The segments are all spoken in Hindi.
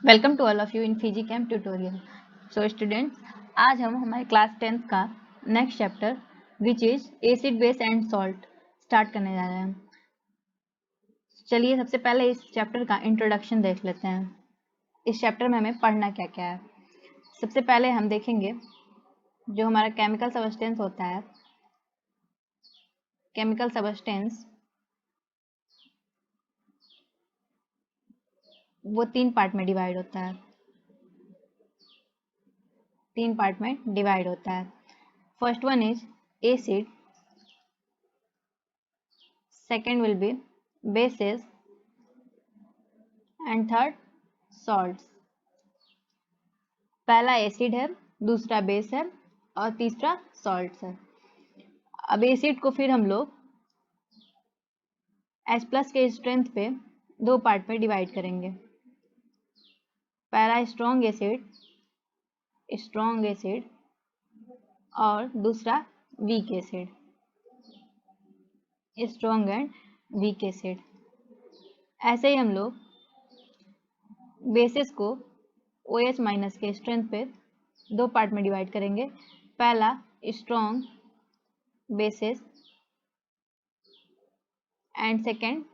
Welcome to all of you in Physicam tutorial. So students, आज हम हमारे क्लास 10th का next chapter which is acid base and salt start करने जा रहे हैं। चलिए सबसे पहले इस चैप्टर का इंट्रोडक्शन देख लेते हैं। इस चैप्टर में हमें पढ़ना क्या क्या है। सबसे पहले हम देखेंगे जो हमारा केमिकल सबस्टेंस होता है। केमिकल सबस्टेंस वो तीन पार्ट में डिवाइड होता है। तीन पार्ट में डिवाइड होता है। First one is acid, second will be bases and third salts। पहला एसिड है, दूसरा बेस है और तीसरा सॉल्ट्स है। अब एसिड को फिर हम लोग H+ के स्ट्रेंथ पे दो पार्ट में डिवाइड करेंगे। पहला स्ट्रॉन्ग एसिड और दूसरा weak acid, strong and weak acid. ऐसे ही हम लोग बेसिस को OH- के स्ट्रेंथ पे दो पार्ट में डिवाइड करेंगे। पहला strong basis and second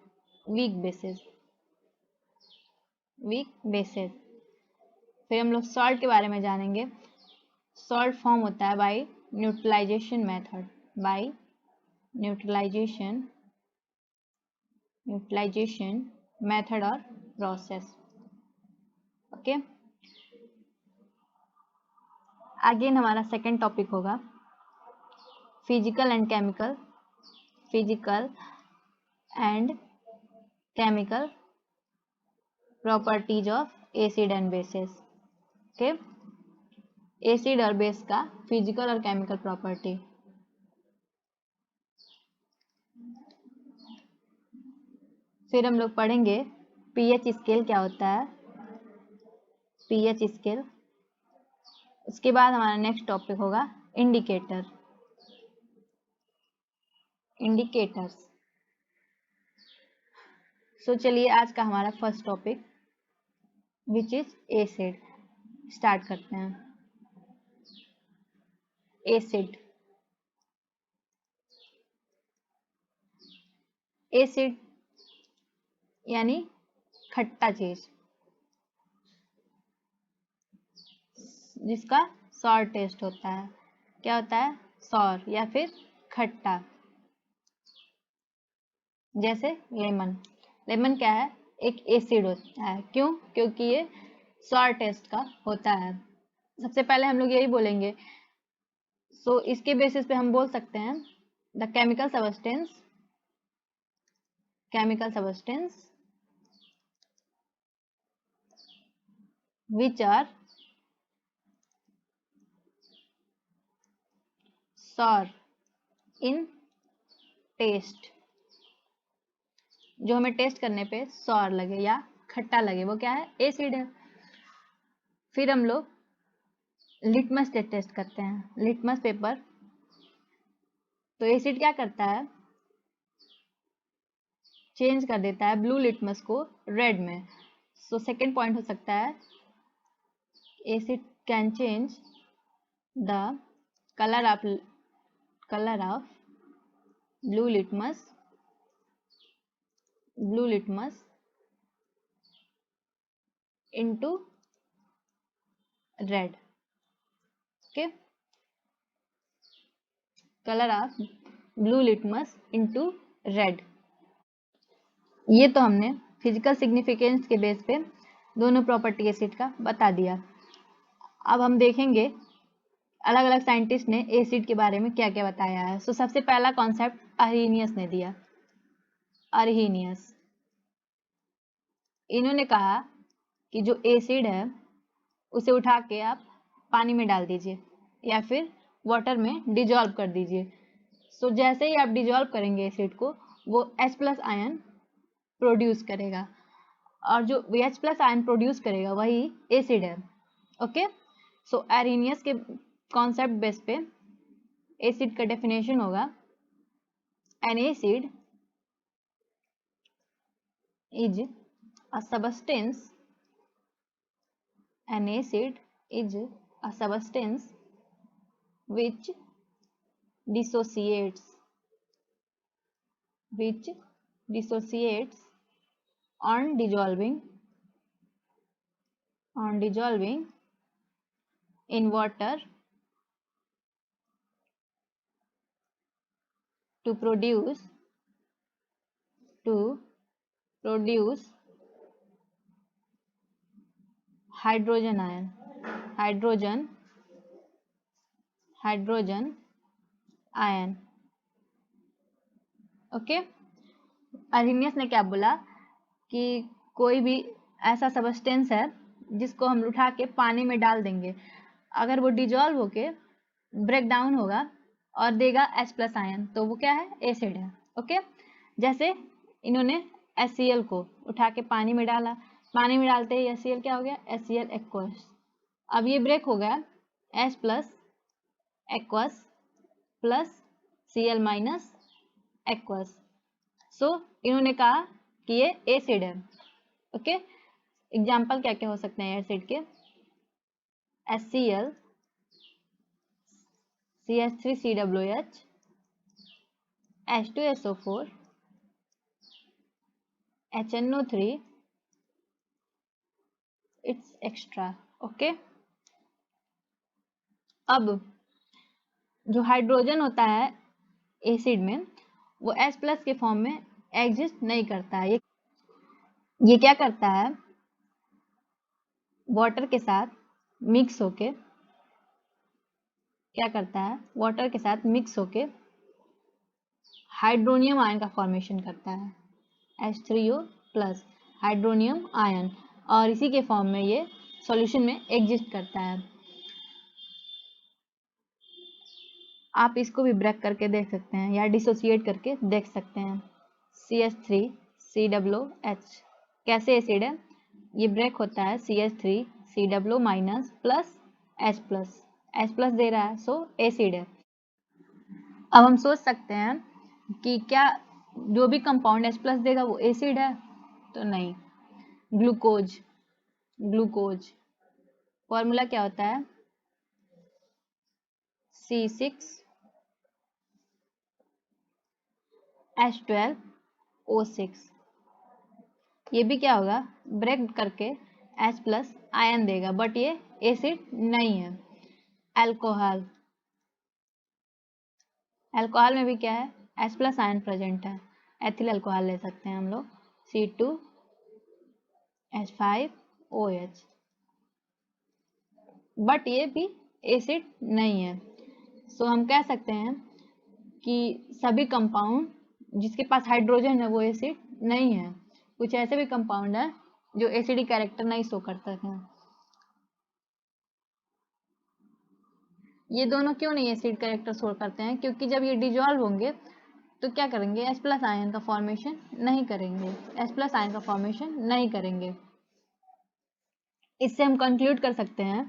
weak basis. फिर हम लोग सॉल्ट के बारे में जानेंगे। सॉल्ट फॉर्म होता है बाय न्यूट्रलाइजेशन मेथड और प्रोसेस। ओके, अगेन हमारा सेकेंड टॉपिक होगा physical and chemical properties of acid and bases. Okay, acid और बेस का फिजिकल और केमिकल प्रॉपर्टी। फिर हम लोग पढ़ेंगे पीएच स्केल क्या होता है, पीएच स्केल। उसके बाद हमारा नेक्स्ट टॉपिक होगा इंडिकेटर्स। सो चलिए आज का हमारा first topic which is acid start करते हैं। एसिड यानी खट्टा चीज जिसका सॉर टेस्ट होता है। क्या होता है? सॉर या फिर खट्टा। जैसे लेमन क्या है? एक एसिड होता है। क्यों? क्योंकि ये सॉर टेस्ट का होता है। सबसे पहले हम लोग यही बोलेंगे। सो इसके बेसिस पे हम बोल सकते हैं the chemical substance which are sour in taste, जो हमें टेस्ट करने पे सॉर लगे या खट्टा लगे, वो क्या है? एसिड है। फिर हम लोग लिटमस टेस्ट करते हैं, लिटमस पेपर। तो एसिड क्या करता है? चेंज कर देता है ब्लू लिटमस को रेड में। सो सेकेंड पॉइंट हो सकता है acid can change the colour of blue litmus into red। Okay, colour of blue litmus into red. ये तो हमने फिजिकल सिग्निफिकेंस के बेस पे दोनों प्रॉपर्टी एसिड का बता दिया। अब हम देखेंगे अलग अलग साइंटिस्ट ने एसिड के बारे में क्या क्या बताया है। सो सबसे पहला कॉन्सेप्ट अरहीनियस ने दिया। इन्होंने कहा कि जो एसिड है उसे उठा के आप पानी में डाल दीजिए या फिर वाटर में डिजॉल्व कर दीजिए। सो जैसे ही आप डिजॉल्व करेंगे एसिड को, वो H+ आयन प्रोड्यूस करेगा और जो H+ आयन प्रोड्यूस करेगा वही एसिड है। ओके, सो अरहीनियस के कॉन्सेप्ट बेस पे एसिड का डेफिनेशन होगा N acid is a substance An acid is a substance which dissociates on dissolving in water to produce hydrogen ion. Okay, Arrhenius ने क्या बोला कि कोई भी ऐसा सब्सटेंस है जिसको हम उठा के पानी में डाल देंगे, अगर वो डिजॉल्व होके ब्रेक डाउन होगा और देगा H+ आयन, तो वो क्या है, एसिड है। ओके, जैसे इन्होंने HCl को उठा के पानी में डाला, पानी में डालते ही HCl क्या हो गया, HCl एक्वस। अब ये ब्रेक हो गया H+ aqueous plus Cl- aqueous. So इन्होंने कहा कि ये एसिड है। ओके, एग्जाम्पल क्या क्या हो सकते हैं एसिड के, HCl, CH3COOH, H2SO4, HNO3, it's extra. Okay, अब जो हाइड्रोजन होता है एसिड में, वो H+ के फॉर्म में एग्जिस्ट नहीं करता है। ये क्या करता है, वाटर के साथ मिक्स होके हाइड्रोनियम आयन का फॉर्मेशन करता है, H3O+ हाइड्रोनियम आयन, और इसी के फॉर्म में ये सॉल्यूशन में एग्जिस्ट करता है। आप इसको भी ब्रेक करके देख सकते हैं या डिसोसिएट करके देख सकते हैं। CH3COOH कैसे एसिड है, ये ब्रेक होता है CH3COO- प्लस H+ दे रहा है, सो एसिड है। अब हम सोच सकते हैं कि क्या जो भी कंपाउंड H+ देगा वो एसिड है, तो नहीं। ग्लूकोज फॉर्मूला क्या होता है, C6H12O6। ये भी क्या होगा, ब्रेक करके H+ आयन देगा, बट ये एसिड नहीं है। अल्कोहल में भी क्या है, H+ आयन प्रेजेंट है, एथिल अल्कोहल ले सकते हैं हम लोग, C2H5OH, बट ये भी एसिड नहीं है। सो हम कह सकते हैं कि सभी कंपाउंड जिसके पास हाइड्रोजन है वो एसिड नहीं है। कुछ ऐसे भी कंपाउंड है जो एसिडिक कैरेक्टर नहीं शो करते हैं। ये दोनों क्यों नहीं एसिड कैरेक्टर शो करते हैं, क्योंकि जब ये डिजॉल्व होंगे तो क्या करेंगे, H+ आयन का फॉर्मेशन नहीं करेंगे। इससे हम कंक्लूड कर सकते हैं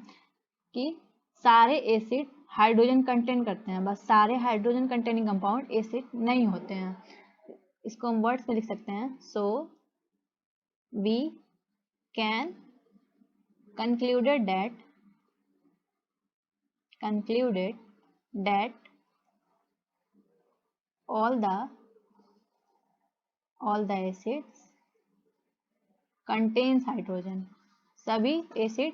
कि सारे एसिड हाइड्रोजन कंटेन करते हैं, बस सारे हाइड्रोजन कंटेनिंग कंपाउंड एसिड नहीं होते हैं। इसको हम वर्ड्स में लिख सकते हैं, so we can concluded that all the acids contains hydrogen। सभी एसिड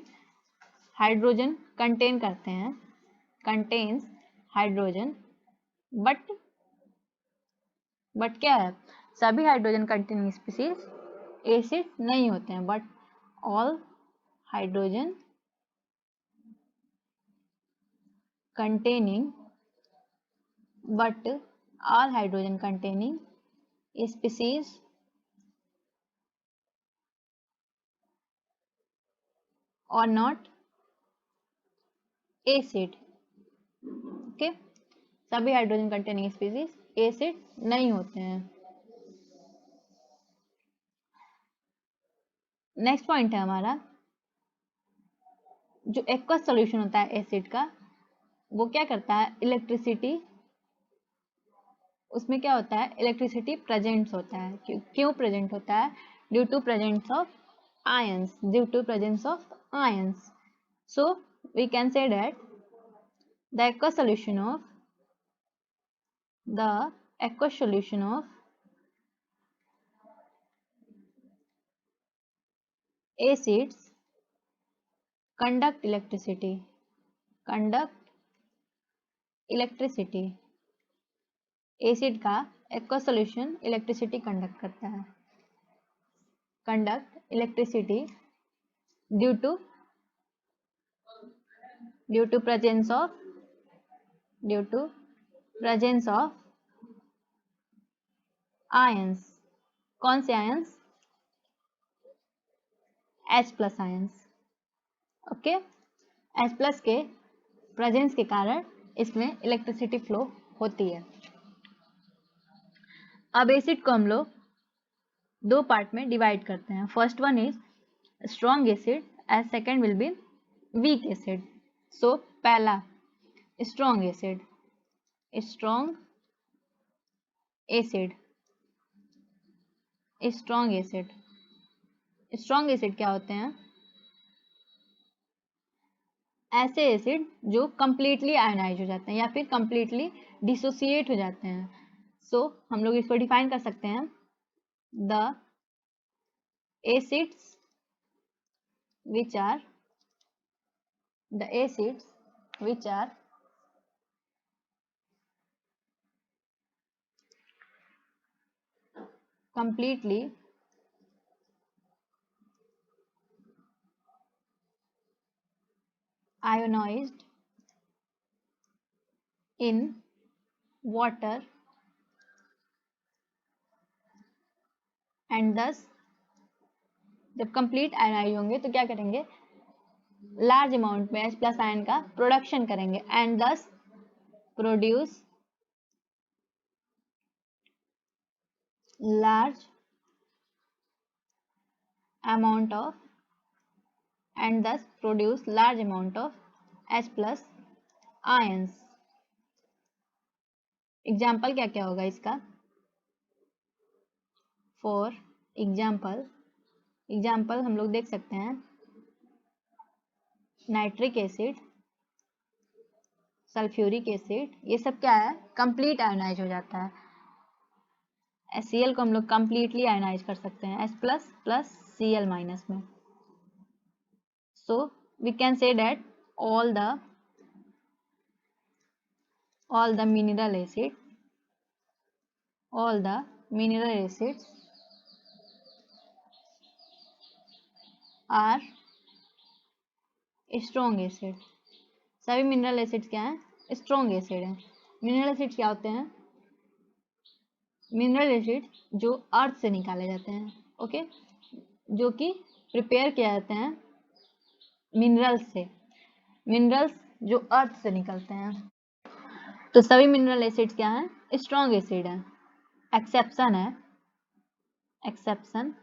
हाइड्रोजन कंटेन करते हैं, contains हाइड्रोजन, बट क्या है, सभी हाइड्रोजन कंटेनिंग स्पीसीज एसिड नहीं होते हैं, but all hydrogen containing species are not acid। Okay, सभी हाइड्रोजन कंटेनिंग स्पीसीज एसिड नहीं होते हैं। नेक्स्ट पॉइंट है हमारा, जो एक्वस सॉल्यूशन होता है एसिड का, वो क्या करता है, इलेक्ट्रिसिटी, उसमें क्या होता है, इलेक्ट्रिसिटी प्रेजेंट होता है। क्यों प्रेजेंट होता है, due to presence of ions. So we can say that the aqueous solution of acids conduct electricity acid का एक्वस सॉल्यूशन इलेक्ट्रिसिटी कंडक्ट करता है, conduct electricity due to presence of ions. कौन से ions? H+ ions. Okay, H+ के प्रेजेंस के कारण इसमें इलेक्ट्रिसिटी फ्लो होती है. अब एसिड को हम लोग दो पार्ट में डिवाइड करते हैं. First one is strong acid and second will be weak acid. So पहला स्ट्रॉन्ग एसिड. स्ट्रॉन्ग एसिड क्या होते हैं? ऐसे एसिड जो कंप्लीटली आयनाइज हो जाते हैं या फिर कंप्लीटली डिसोसिएट हो जाते हैं. सो हम लोग इसको डिफाइन कर सकते हैं. The acids which are completely ionized in water and thus जब कंप्लीट आयनाइज होंगे तो क्या करेंगे? लार्ज अमाउंट में H+ आयन का प्रोडक्शन करेंगे एंड दस produce large amount of H+ ions. Example क्या क्या होगा इसका? फॉर एग्जाम्पल हम लोग देख सकते हैं नाइट्रिक एसिड, सल्फ्यूरिक एसिड, ये सब क्या है? कंप्लीट आयनाइज हो जाता है. HCl को हम लोग कंप्लीटली आयनाइज कर सकते हैं H+ प्लस Cl माइनस में. So we can say that all the mineral acids are strong acid. सभी मिनरल एसिड्स क्या हैं? स्ट्रॉन्ग एसिड हैं. मिनरल एसिड्स क्या होते हैं? मिनरल एसिड जो अर्थ से निकाले जाते हैं. ओके, जो कि प्रिपेयर किया जाते हैं मिनरल्स जो अर्थ से निकलते हैं. तो सभी मिनरल एसिड्स क्या हैं? स्ट्रॉन्ग एसिड हैं. Exception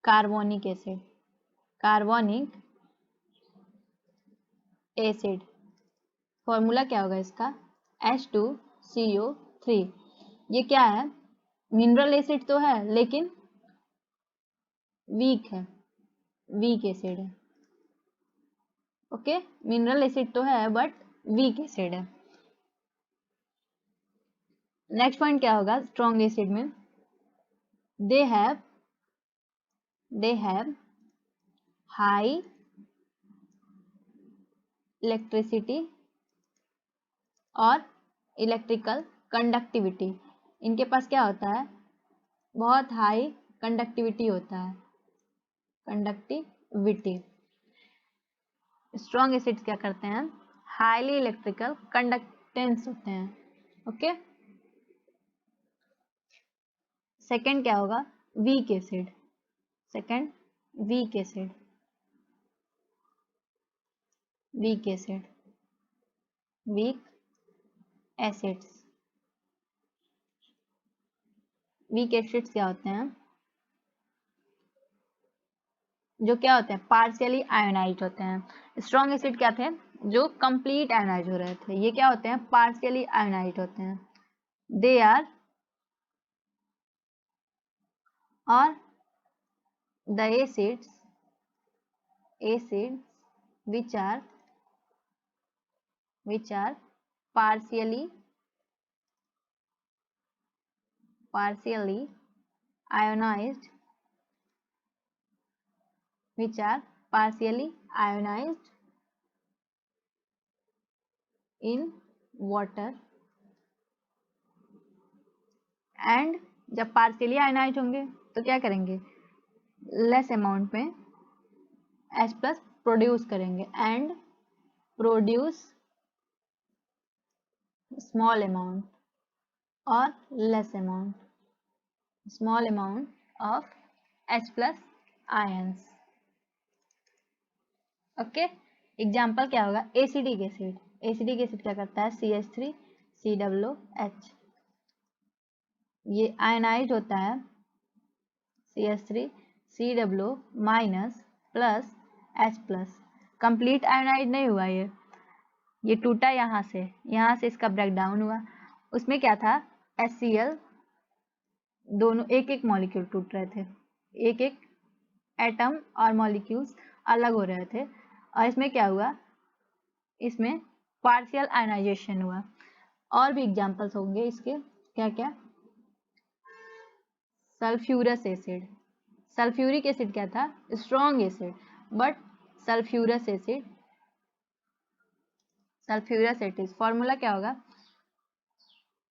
carbonic acid. फॉर्मूला क्या होगा इसका? H2CO3. ये क्या है? मिनरल एसिड तो है लेकिन वीक एसिड है. ओके, मिनरल एसिड तो है बट वीक एसिड है. नेक्स्ट पॉइंट क्या होगा स्ट्रॉन्ग एसिड में? दे हैव हाई इलेक्ट्रिसिटी और इलेक्ट्रिकल कंडक्टिविटी. इनके पास क्या होता है? बहुत हाई कंडक्टिविटी होता है. स्ट्रॉन्ग एसिड्स क्या करते हैं? हाईली इलेक्ट्रिकल कंडक्टेंस होते हैं. ओके, सेकेंड क्या होगा? Weak acid. वीक एसिड्स क्या होते हैं? जो क्या होते हैं? पार्शियली आयोनाइज होते हैं. स्ट्रॉन्ग एसिड क्या थे? जो कंप्लीट आयोनाइज हो रहे थे. ये क्या होते हैं? पार्शियली आयोनाइज होते हैं. दे आर और the acids acids which are partially ionized, which are partially ionized in water, and जब पार्शियली आयनाइज होंगे तो क्या करेंगे, लेस अमाउंट में H प्लस प्रोड्यूस करेंगे एंड प्रोड्यूस स्मॉल अमाउंट और less amount of H plus ions. Okay, example क्या होगा, एसिडिक एसिड। एसिडिक एसिड क्या करता है, CH3COOH, ये आयनाइज होता है CH3COO minus plus H plus. Complete ionize नहीं हुआ ये टूटा यहाँ से इसका ब्रेक डाउन हुआ। उसमें क्या था, HCl दोनों एक एक मॉलिक्यूल टूट रहे थे, एक एक एटम और मॉलिक्यूल्स अलग हो रहे थे, और इसमें क्या हुआ, इसमें पार्शियल आयनाइजेशन हुआ। और भी एग्जांपल्स होंगे इसके, क्या क्या, सल्फ्यूरस एसिड। सल्फ्यूरिक एसिड क्या था, strong acid, but sulphurous acid formula क्या होगा,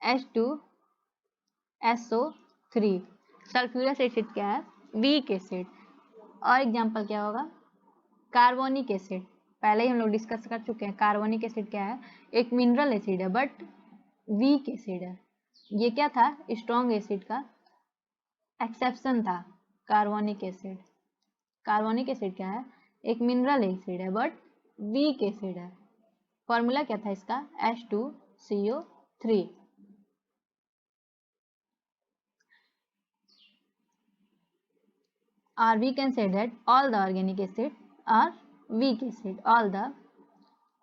H2SO3। सल्फ्यूरस एसिड क्या है, वीक एसिड। और एग्जांपल क्या होगा, कार्बोनिक एसिड, पहले ही हम लोग डिस्कस कर चुके हैं। कार्बोनिक एसिड क्या है, एक मिनरल एसिड है बट वीक एसिड है। ये क्या था, स्ट्रॉन्ग एसिड का एक्सेप्शन था कार्बोनिक एसिड। कार्बोनिक एसिड क्या है, एक मिनरल एसिड है बट वीक एसिड है। फॉर्मूला क्या था इसका, H2CO3। or we can say that all the organic acid are weak acid. All the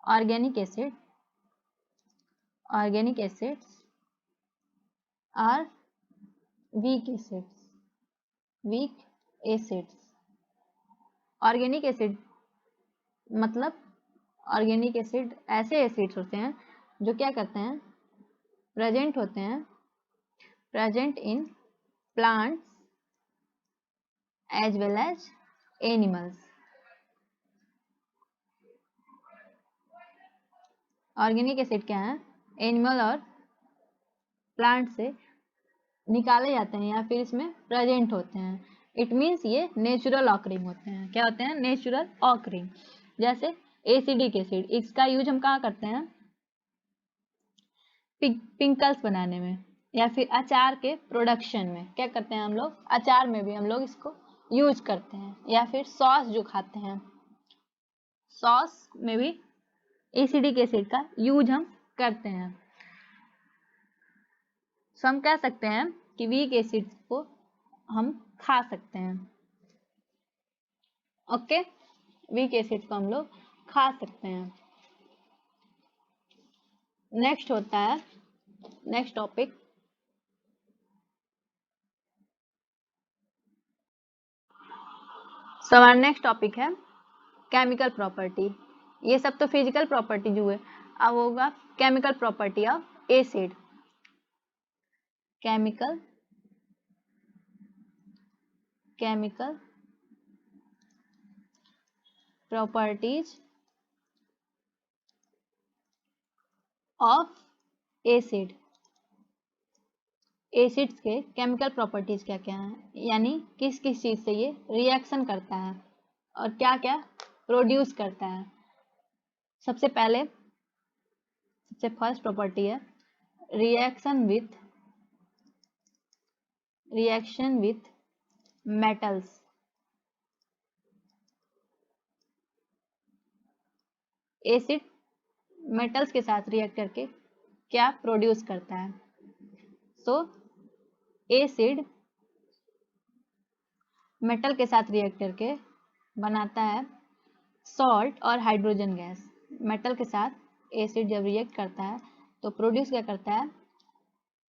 organic acids are weak acids. Organic acid मतलब, ऑर्गेनिक एसिड ऐसे एसिड्स होते हैं जो क्या करते हैं, प्रेजेंट होते हैं, present in plants as well as animals. Organic acid क्या है, एनिमल और प्लांट से निकाले जाते हैं या फिर इसमें प्रेजेंट होते हैं। इट मीन्स ये नेचुरल ऑकरिंग होते हैं। क्या होते हैं, नेचुरल ऑकरिंग। जैसे एसिडिक एसिड, इसका यूज हम कहाँ करते हैं, पिंकल्स बनाने में या फिर अचार के प्रोडक्शन में। क्या करते हैं हम लोग, अचार में भी हम लोग इसको यूज करते हैं, या फिर सॉस जो खाते हैं, सॉस में भी एसिडिक एसिड का यूज हम करते हैं। सो हम कह सकते हैं कि वीक एसिड को हम खा सकते हैं। ओके, वीक एसिड को हम लोग खा सकते हैं। नेक्स्ट होता है, नेक्स्ट टॉपिक, सो हमारा नेक्स्ट टॉपिक है केमिकल प्रॉपर्टी। ये सब तो फिजिकल प्रॉपर्टी जो है, अब होगा chemical property of acid. Chemical properties of acid. Acids के केमिकल प्रॉपर्टीज क्या क्या हैं, यानी किस किस चीज से ये रिएक्शन करता है और क्या क्या प्रोड्यूस करता है। सबसे फर्स्ट प्रॉपर्टी है reaction with metals. Acid metals के साथ रिएक्ट करके क्या प्रोड्यूस करता है। सो एसिड मेटल के साथ रिएक्ट करके बनाता है सॉल्ट और हाइड्रोजन गैस। मेटल के साथ एसिड जब रिएक्ट करता है तो प्रोड्यूस क्या करता है,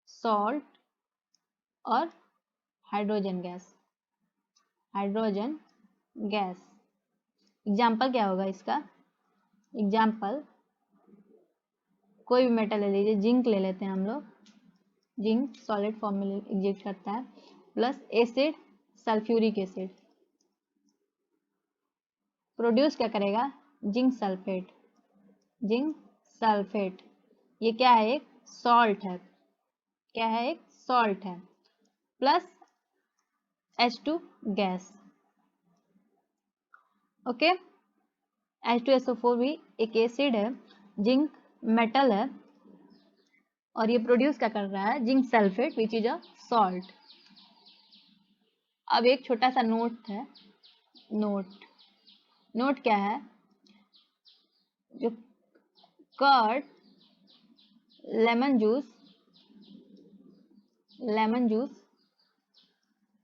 सॉल्ट और हाइड्रोजन गैस। एग्जाम्पल क्या होगा इसका? एग्जाम्पल कोई भी मेटल ले लीजिए, जिंक ले लेते हैं हम लोग। जिंक सॉलिड फॉर्म में एग्जिस्ट करता है, plus acid sulphuric acid produce क्या करेगा? Zinc sulphate. जिंक सल्फेट ये क्या है? एक सॉल्ट है। क्या है? एक सॉल्ट है। Plus H2 gas. Okay, H2SO4 भी एक एसिड है, जिंक मेटल है, और ये प्रोड्यूस क्या कर रहा है? Zinc sulphate which is a salt. अब एक छोटा सा नोट है। नोट क्या है? जो कर्ड, लेमन जूस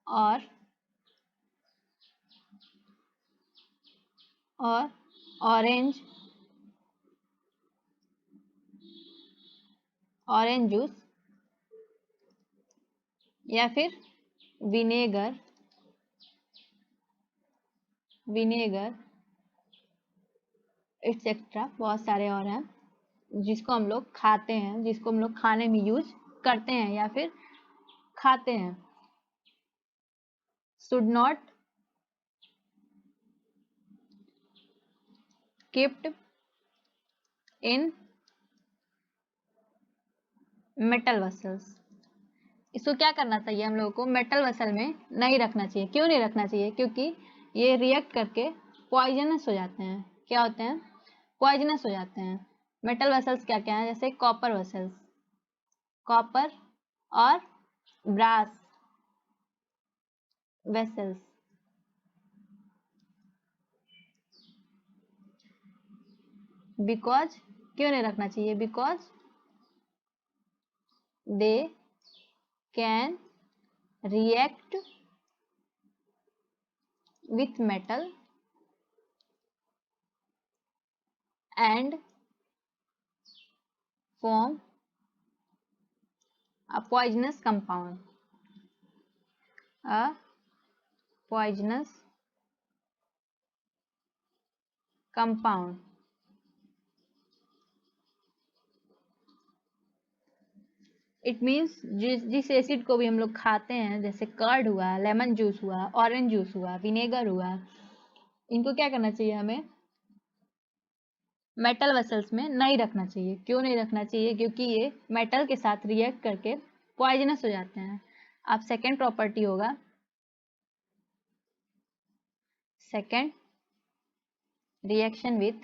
और ऑरेंज जूस या फिर विनेगर एक्सेट्रा, बहुत सारे और हैं जिसको हम लोग खाते हैं, जिसको हम लोग खाने में यूज करते हैं या फिर खाते हैं, should not kept in metal vessels। इसको क्या करना चाहिए? हम लोगों को मेटल वेसल में नहीं रखना चाहिए। क्यों नहीं रखना चाहिए? क्योंकि ये रिएक्ट करके पॉइजनस हो जाते हैं। क्या होते हैं? पॉइजनस हो जाते हैं। मेटल वेसल्स क्या क्या है? जैसे कॉपर वेसल्स, कॉपर और ब्रास वेसल्स। बिकॉज क्यों नहीं रखना चाहिए? Because they can react with metal and form a poisonous compound, a poisonous compound। It means जिस एसिड को भी हम लोग खाते हैं, जैसे कर्ड हुआ, लेमन जूस हुआ, ऑरेंज जूस हुआ, विनेगर हुआ, इनको क्या करना चाहिए? हमें मेटल वेसल्स में नहीं रखना चाहिए। क्यों नहीं रखना चाहिए? क्योंकि ये मेटल के साथ रिएक्ट करके पॉइजनस हो जाते हैं। अब सेकेंड प्रॉपर्टी होगा, second reaction with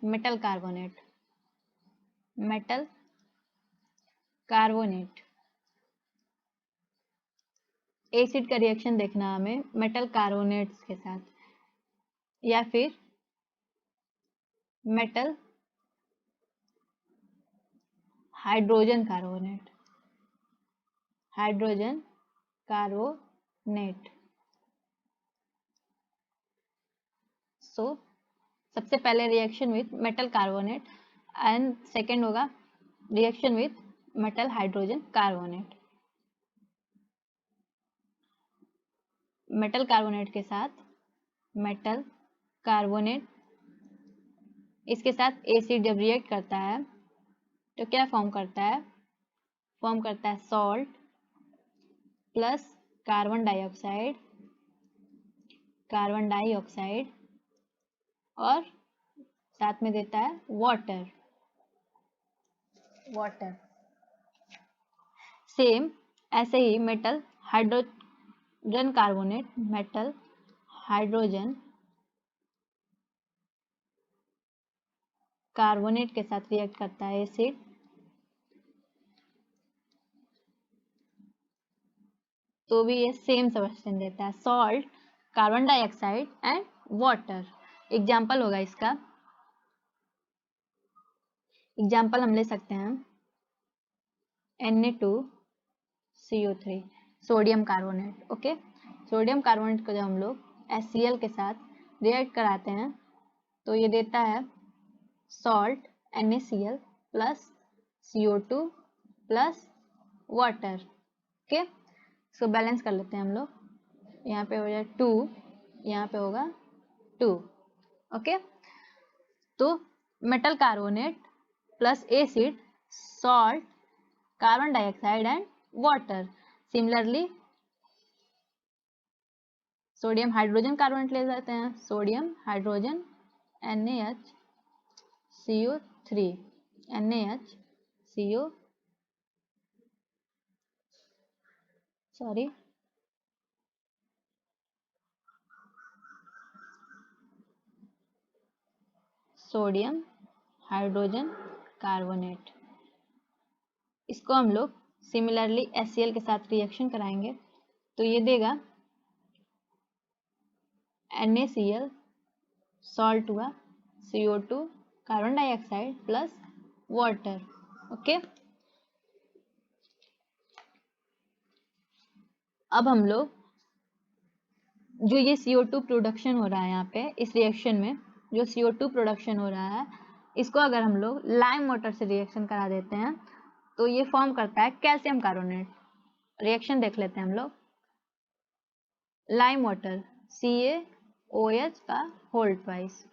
metal carbonate। Acid का रिएक्शन देखना है हमें मेटल कार्बोनेट्स के साथ, या फिर मेटल हाइड्रोजन कार्बोनेट। सो सबसे पहले reaction with metal carbonate and second होगा reaction with metal hydrogen carbonate. Metal carbonate के साथ मेटल कार्बोनेट, इसके साथ एसिड जब रिएक्ट करता है तो क्या फॉर्म करता है? फॉर्म करता है सॉल्ट प्लस कार्बन डाइऑक्साइड और साथ में देता है वाटर। सेम ऐसे ही मेटल हाइड्रोजन कार्बोनेट के साथ रिएक्ट करता है एसिड, तो भी ये सेम सब्सटेंस देता है, salt, carbon dioxide and water. Example होगा इसका, एग्जाम्पल हम ले सकते हैं Na2CO3 sodium carbonate. Okay, sodium carbonate को जब हम लोग HCl के साथ रिएक्ट कराते हैं तो ये देता है salt NaCl plus CO2 plus water. Okay, so balance कर लेते हैं हम लोग। यहाँ पे हो जाए 2, यहाँ पे होगा 2। ओके, तो metal carbonate plus acid, salt, carbon dioxide and water. Similarly sodium hydrogen carbonate ले जाते हैं, sodium hydrogen NaHCO3, NaHCO sorry sodium hydrogen carbonate. इसको हम लोग सिमिलरली HCl के साथ रिएक्शन कराएंगे तो ये देगा NaCl, सॉल्ट हुआ, CO2 carbon dioxide plus water. Okay, अब हम लोग जो ये CO2 प्रोडक्शन हो रहा है यहाँ पे इस रिएक्शन में, जो CO2 प्रोडक्शन हो रहा है, इसको अगर हम लोग लाइम वाटर से रिएक्शन करा देते हैं तो ये फॉर्म करता है कैल्शियम कार्बोनेट। रिएक्शन देख लेते हैं हम लोग। लाइम वाटर CaOH का होल ट्वाइस,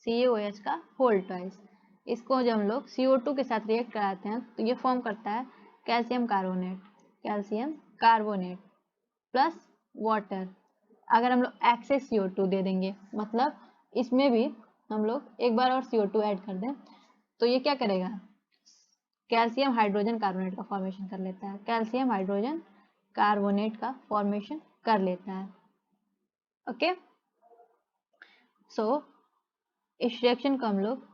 CaOH का होल ट्वाइस। इसको जब हम लोग CO2 के साथ रिएक्ट कराते हैं तो ये फॉर्म करता है calcium carbonate, calcium carbonate plus water. अगर हम लोग एक्सेस CO2 दे देंगे, मतलब इसमें भी हम लोग एक बार और CO2 ऐड कर दें तो ये क्या करेगा, कैल्शियम हाइड्रोजन कार्बोनेट का फॉर्मेशन कर लेता है, कैल्शियम हाइड्रोजन कार्बोनेट का फॉर्मेशन कर लेता है। ओके, सो इस रिएक्शन को हम लोग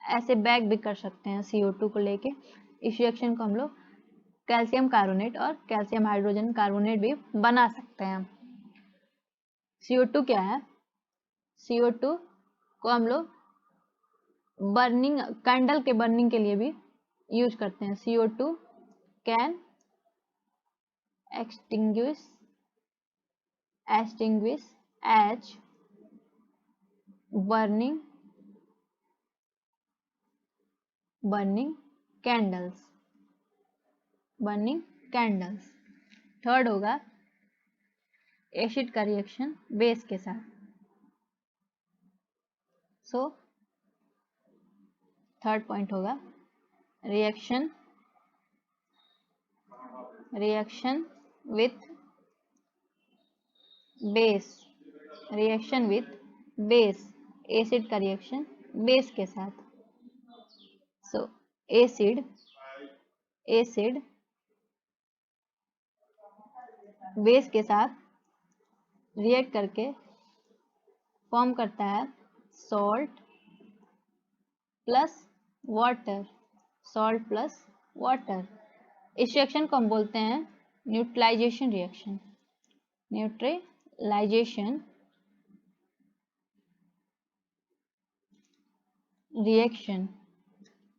ऐसे बैक भी कर सकते हैं CO2 को लेके। इस रिएक्शन को हम लोग कैल्शियम कार्बोनेट और कैल्शियम हाइड्रोजन कार्बोनेट भी बना सकते हैं। CO2 क्या है, CO2 को हम लोग बर्निंग, कैंडल के बर्निंग के लिए भी यूज करते हैं। CO2 can extinguish as burning candles, third होगा एसिड का रिएक्शन बेस के साथ। सो थर्ड पॉइंट होगा रिएक्शन विथ बेस, एसिड का रिएक्शन बेस के साथ। सो एसिड बेस के साथ रिएक्ट करके फॉर्म करता है सॉल्ट प्लस वाटर। इस रिएक्शन को हम बोलते हैं न्यूट्रलाइजेशन रिएक्शन।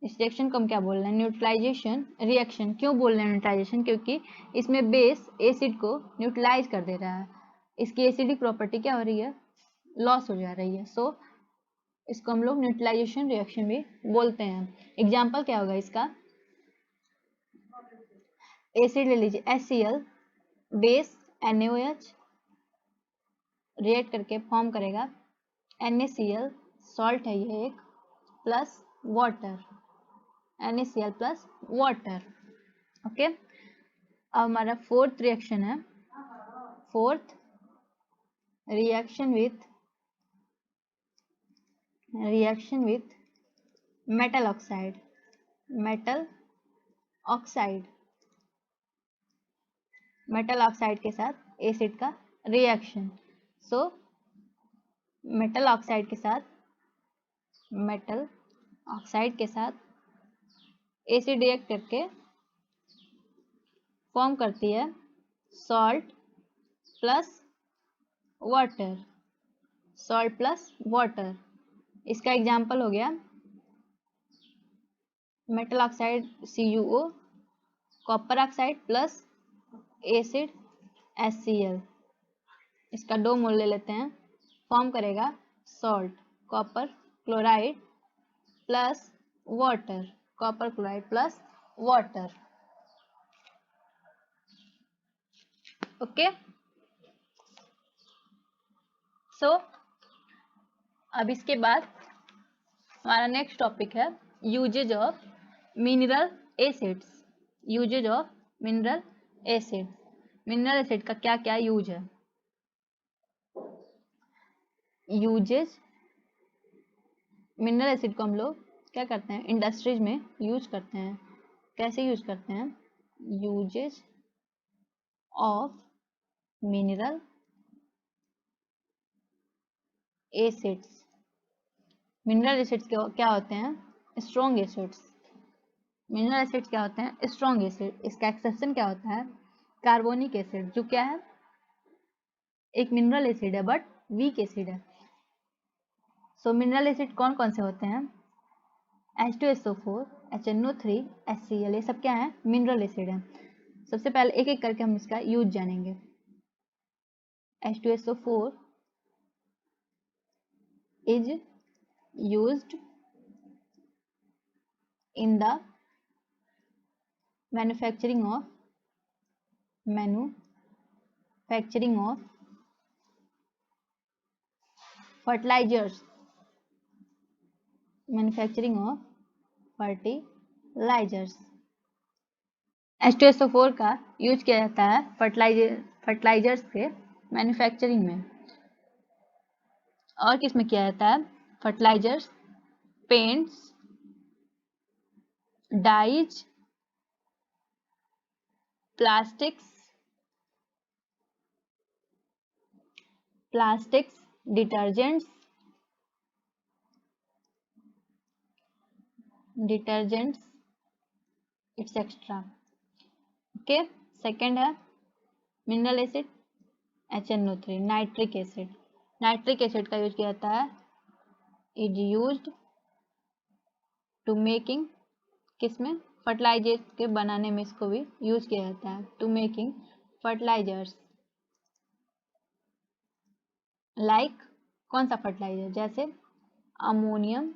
इस रिएक्शन को हम क्या बोल रहे हैं, न्यूट्रलाइजेशन रिएक्शन। क्यों बोल रहे हैं न्यूट्रलाइजेशन, क्योंकि इसमें बेस एसिड को न्यूट्रलाइज कर दे रहा है, इसकी एसिडिक प्रॉपर्टी क्या हो रही है, लॉस हो जा रही है। सो इसको हम लोग न्यूट्रलाइजेशन रिएक्शन भी बोलते हैं। एग्जाम्पल क्या होगा इसका, एसिड ले लीजिए HCl, बेस NaOH, रिएक्ट करके फॉर्म करेगा NaCl, सॉल्ट है ये एक, plus water, NaCl plus water. Okay, अब हमारा फोर्थ रिएक्शन है, fourth reaction with metal oxide के साथ एसिड का रिएक्शन। सो मेटल ऑक्साइड के साथ एसिड रिएक्ट करके फॉर्म करती है सॉल्ट प्लस वाटर। इसका एग्जाम्पल हो गया metal oxide CuO, copper oxide plus acid HCl। इसका 2 मोल ले लेते हैं, फॉर्म करेगा salt, copper chloride plus water. Copper chloride plus water. Okay, so अब इसके बाद हमारा नेक्स्ट टॉपिक है uses of mineral acids. Uses of mineral acid. Mineral acid का क्या क्या यूज है? यूजेज, मिनरल एसिड को हम लोग क्या करते हैं, इंडस्ट्रीज में यूज करते हैं। कैसे यूज करते हैं? Uses of mineral acids. Mineral acids क्या होते हैं? Strong acids. मिनरल एसिड्स क्या होते हैं? Strong acid. इसका एक्सेप्शन क्या होता है? कार्बोनिक एसिड, जो क्या है, एक मिनरल एसिड है बट वीक एसिड है। सो मिनरल एसिड कौन कौन से होते हैं? H2SO4, HNO3, HCl, ये सब क्या है? मिनरल एसिड है। सबसे पहले एक एक करके हम इसका यूज जानेंगे। H2SO4 is used in the manufacturing of fertilizers. H2SO4 का यूज किया जाता है फर्टिलाइजर्स के मैन्युफैक्चरिंग में। और किस में किया जाता है? Fertilizers, paints, dyes, plastics, detergents, etcetera. Okay, second है mineral acid HNO3, nitric acid. Nitric acid का यूज किया जाता है, इज यूज्ड टू मेकिंग, किसमें? फर्टिलाइजर्स के बनाने में इसको भी यूज किया जाता है। टू मेकिंग फर्टिलाइजर्स, लाइक कौन सा फर्टिलाइजर? जैसे अमोनियम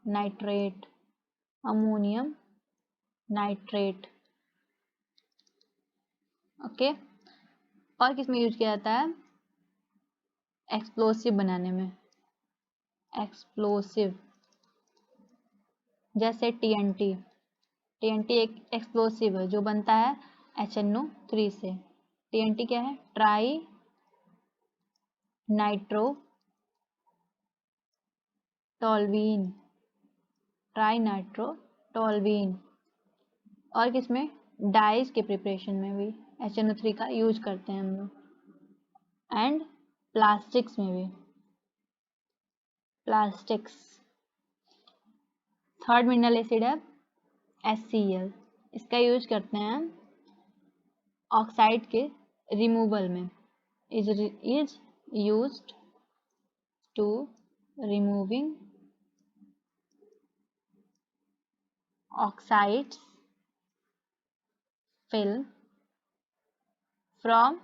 नाइट्रेट, ओके। और किस में यूज किया जाता है? एक्सप्लोसिव बनाने में, जैसे TNT एक एक्सप्लोसिव है जो बनता है HNO3 से। TNT क्या है? Trinitrotoluene. और किसमें? डाइज के प्रिपरेशन में भी HNO3 का यूज करते हैं हम लोग। एंड प्लास्टिक्स में भी, थर्ड मिनरल एसिड है HCl। इसका यूज करते हैं ऑक्साइड के रिमूवल में, is used to removing oxides film from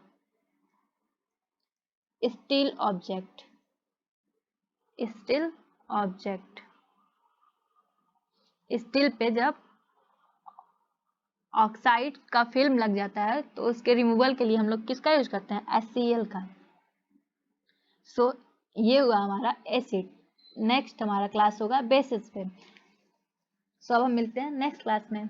steel object. Steel पे जब ऑक्साइड का फिल्म लग जाता है तो उसके रिमूवल के लिए हम लोग किसका यूज करते हैं? HCl का। सो ये हुआ हमारा एसिड। नेक्स्ट हमारा क्लास होगा बेसिस पे। सो अब हम मिलते हैं नेक्स्ट क्लास में।